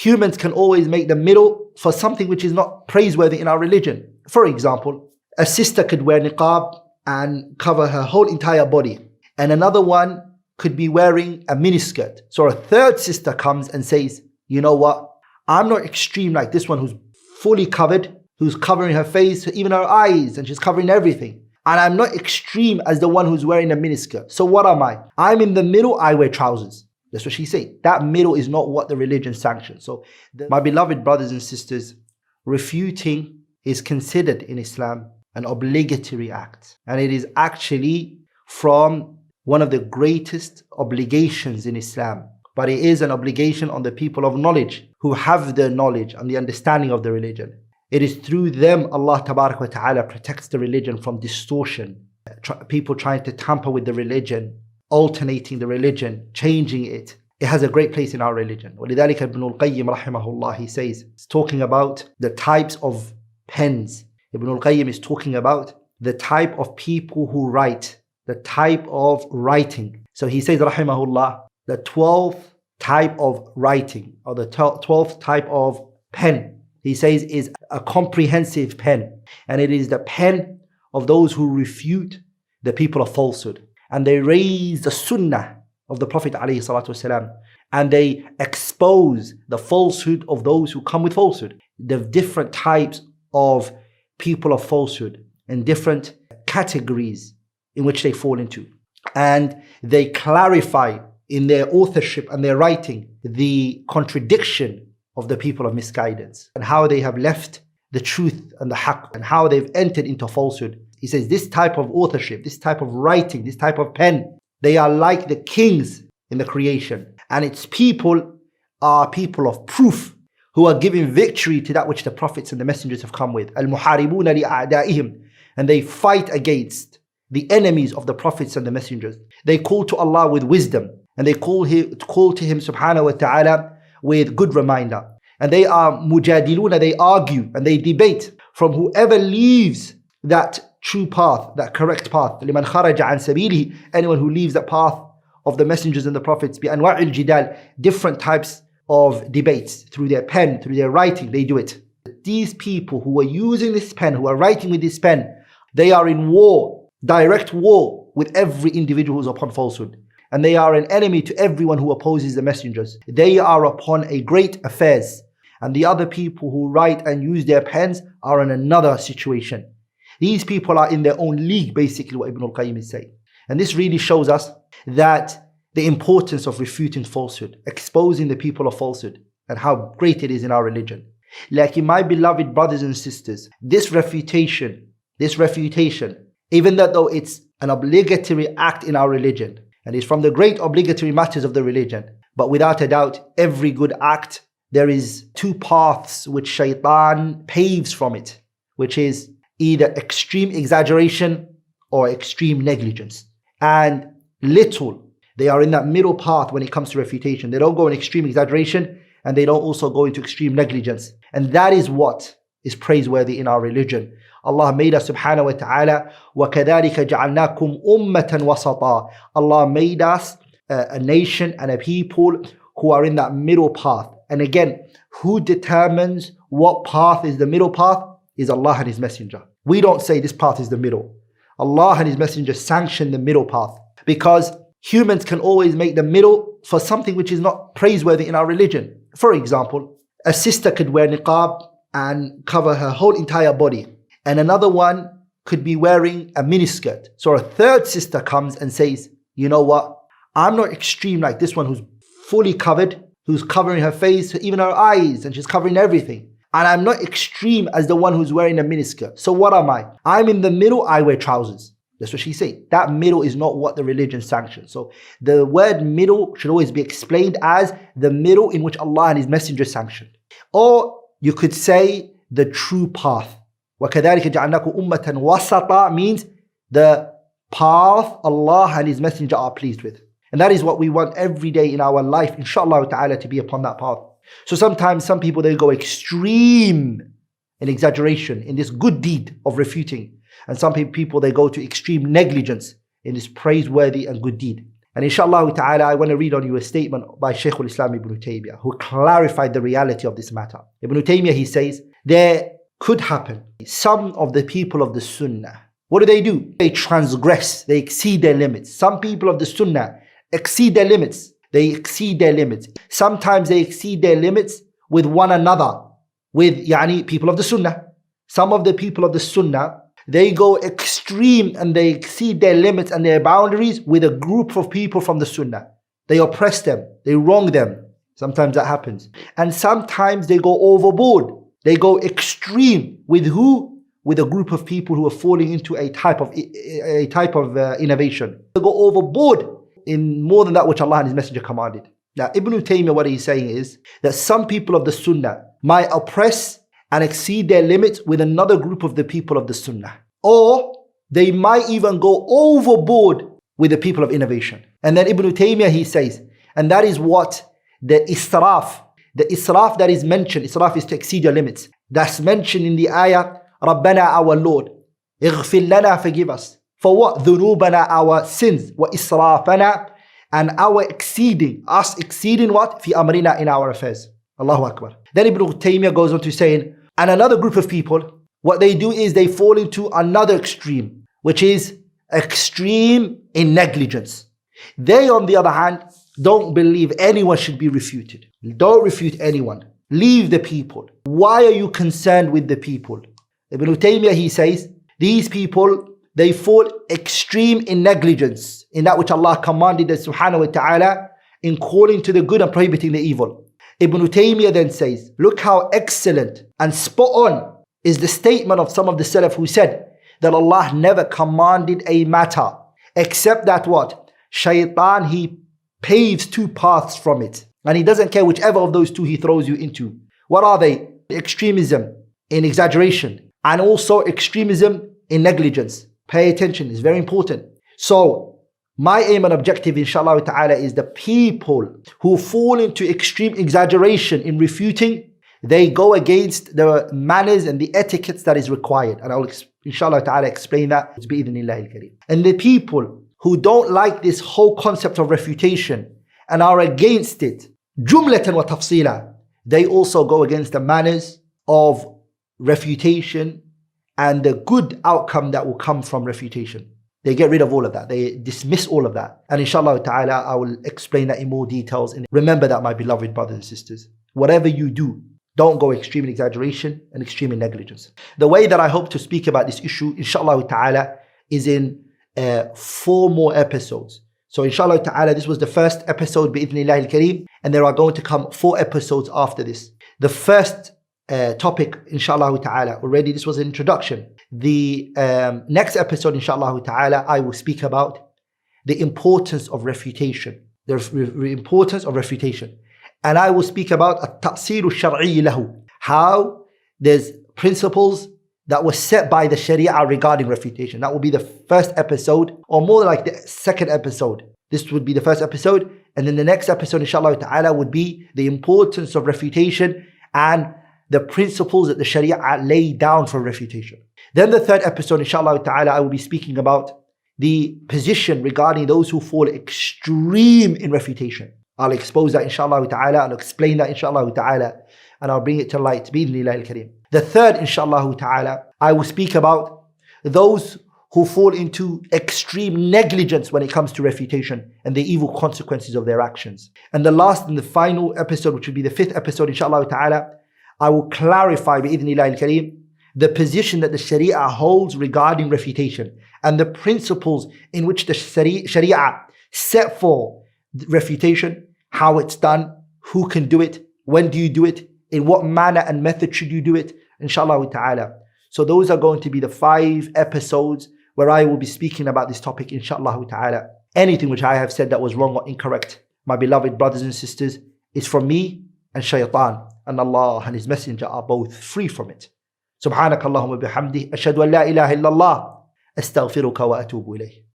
humans can always make the middle for something which is not praiseworthy in our religion. For example, a sister could wear niqab and cover her whole entire body, and another one could be wearing a miniskirt. So a third sister comes and says, you know what, I'm not extreme like this one who's fully covered, who's covering her face, even her eyes, and she's covering everything. And I'm not extreme as the one who's wearing a miniskirt. So what am I? I'm in the middle, I wear trousers. That's what she said. That middle is not what the religion sanctions. So my beloved brothers and sisters, refuting is considered in Islam an obligatory act. And it is actually from one of the greatest obligations in Islam. But it is an obligation on the people of knowledge who have the knowledge and the understanding of the religion. It is through them Allah Tabarak wa Ta'ala protects the religion from distortion. People trying to tamper with the religion, alternating the religion, changing it. It has a great place in our religion. وَلِذَلِكَ Ibn al-Qayyim rahimahullah, he says, it's talking about the types of pens. Ibn al-Qayyim is talking about the type of people who write, the type of writing. So he says rahimahullah, the 12th type of writing, or the 12th type of pen, he says, is a comprehensive pen. And it is the pen of those who refute the people of falsehood. And they raise the Sunnah of the Prophet ﷺ, and they expose the falsehood of those who come with falsehood. The different types of people of falsehood and different categories in which they fall into. And they clarify in their authorship and their writing the contradiction of the people of misguidance and how they have left the truth and the haqq and how they've entered into falsehood. He says this type of authorship, this type of writing, this type of pen, they are like the kings in the creation, and its people are people of proof who are giving victory to that which the prophets and the messengers have come with. Al-muharibuna li'a'da'ihim, and they fight against the enemies of the prophets and the messengers. They call to Allah with wisdom, and they call to Him subhanahu wa ta'ala with good reminder. And they are mujadiluna, they argue and they debate from whoever leaves that true path, that correct path. لِمَنْ خَرَجَ عَنْ سَبِيلِهِ, anyone who leaves that path of the messengers and the prophets. بِأَنْوَاعِ الْجِدَالِ, different types of debates, through their pen, through their writing, they do it. These people who are using this pen, who are writing with this pen, they are in war, direct war with every individual who is upon falsehood. And they are an enemy to everyone who opposes the messengers. They are upon a great affairs. And the other people who write and use their pens are in another situation. These people are in their own league, basically, what Ibn al-Qayyim is saying. And this really shows us that the importance of refuting falsehood, exposing the people of falsehood, and how great it is in our religion. Like, my beloved brothers and sisters, this refutation, even though it's an obligatory act in our religion, and it's from the great obligatory matters of the religion, but without a doubt, every good act, there is two paths which Shaitan paves from it, which is either extreme exaggeration or extreme negligence. And little, they are in that middle path when it comes to refutation. They don't go in extreme exaggeration, and they don't also go into extreme negligence. And that is what is praiseworthy in our religion. Allah made us subhanahu wa ta'ala, وَكَذَلِكَ جَعَلْنَاكُمْ أُمَّةً وَسَطًا. Allah made us a nation and a people who are in that middle path. And again, who determines what path is the middle path? Is Allah and His Messenger. We don't say this path is the middle. Allah and His Messenger sanction the middle path, because humans can always make the middle for something which is not praiseworthy in our religion. For example, a sister could wear niqab and cover her whole entire body, and another one could be wearing a miniskirt. So a third sister comes and says, you know what, I'm not extreme like this one who's fully covered, who's covering her face, even her eyes, and she's covering everything. And I'm not extreme as the one who's wearing a miniskirt. So what am I? I'm in the middle, I wear trousers. That's what she said. That middle is not what the religion sanctions. So the word middle should always be explained as the middle in which Allah and His Messenger sanctioned. Or you could say the true path. وَكَذَلِكَ جَعَلْنَاكُمْ أُمَّةً وَسَطًا means the path Allah and His Messenger are pleased with. And that is what we want every day in our life, inshallah ta'ala, to be upon that path. So sometimes some people, they go extreme in exaggeration in this good deed of refuting. And some people, they go to extreme negligence in this praiseworthy and good deed. And inshallah ta'ala, I want to read on you a statement by Shaykh al-Islam Ibn Taymiyyah, who clarified the reality of this matter. Ibn Taymiyyah, he says, there could happen some of the people of the Sunnah. What do? They transgress, they exceed their limits. Some people of the Sunnah exceed their limits. They exceed their limits. Sometimes they exceed their limits with one another, with people of the Sunnah. Some of the people of the Sunnah, they go extreme and they exceed their limits and their boundaries with a group of people from the Sunnah. They oppress them, they wrong them. Sometimes that happens. And sometimes they go overboard. They go extreme with who? With a group of people who are falling into a type of innovation. They go overboard in more than that which Allah and His Messenger commanded. Now Ibn Taymiyyah, what he's saying is that some people of the Sunnah might oppress and exceed their limits with another group of the people of the Sunnah. Or they might even go overboard with the people of innovation. And then Ibn Taymiyyah, he says, and that is what the israf that is mentioned, israf is to exceed your limits. That's mentioned in the ayah, Rabbana, our Lord, ighfir lana, forgive us. For what? Dhunubana, our sins. Wa israfana, and our exceeding, us exceeding what? Fi amrina, in our affairs. Allahu Akbar. Then Ibn Taymiyyah goes on to saying, and another group of people, what they do is they fall into another extreme, which is extreme in negligence. They, on the other hand, don't believe anyone should be refuted. Don't refute anyone. Leave the people. Why are you concerned with the people? Ibn Taymiyyah, he says, these people, they fall extreme in negligence, in that which Allah commanded us subhanahu wa ta'ala, in calling to the good and prohibiting the evil. Ibn Taymiyyah then says, look how excellent and spot on is the statement of some of the Salaf who said that Allah never commanded a matter except that what? Shaitan, he paves two paths from it. And he doesn't care whichever of those two he throws you into. What are they? Extremism in exaggeration and also extremism in negligence. Pay attention, it's very important. So, my aim and objective, inshallah ta'ala, is the people who fall into extreme exaggeration in refuting, they go against the manners and the etiquettes that is required. And I'll, inshallah ta'ala, explain that. And the people who don't like this whole concept of refutation and are against it, jumlatan wa tafsila, they also go against the manners of refutation and the good outcome that will come from refutation. They get rid of all of that. They dismiss all of that. And inshallah ta'ala, I will explain that in more details. And remember that, my beloved brothers and sisters, whatever you do, don't go extreme in exaggeration and extreme in negligence. The way that I hope to speak about this issue, inshallah ta'ala, is in 4 more episodes. So inshallah ta'ala, this was the first episode, bi'idhnillah al-kareem, and there are going to come 4 episodes after this. The first topic, inshallah ta'ala, already this was an introduction. The next episode, inshallah ta'ala, I will speak about the importance of refutation. The importance of refutation. And I will speak about at-ta'sil al-shar'i lahu. How there's principles that were set by the Shariah regarding refutation. That will be the first episode, or more like the second episode. This would be the first episode. And then the next episode, inshallah ta'ala, would be the importance of refutation and the principles that the Shariah laid down for refutation. Then the third episode, inshallah ta'ala, I will be speaking about the position regarding those who fall extreme in refutation. I'll expose that, inshallah ta'ala, I'll explain that, inshallah ta'ala, and I'll bring it to light, bi'idhnillah al-kareem. The third, inshallah ta'ala, I will speak about those who fall into extreme negligence when it comes to refutation and the evil consequences of their actions. And the last and the final episode, which will be the 5th episode, inshallah ta'ala, I will clarify, bi'idhnillah al-kareem, the position that the Shariah holds regarding refutation and the principles in which the Shariah set for refutation, how it's done, who can do it, when do you do it, in what manner and method should you do it, inshallah ta'ala. So those are going to be the 5 episodes where I will be speaking about this topic, inshallah ta'ala. Anything which I have said that was wrong or incorrect, my beloved brothers and sisters, is from me and Shaitan, and Allah and His Messenger are both free from it. سبحانك اللهم وبحمده أشهد أن لا إله إلا الله أستغفرك وأتوب إليه.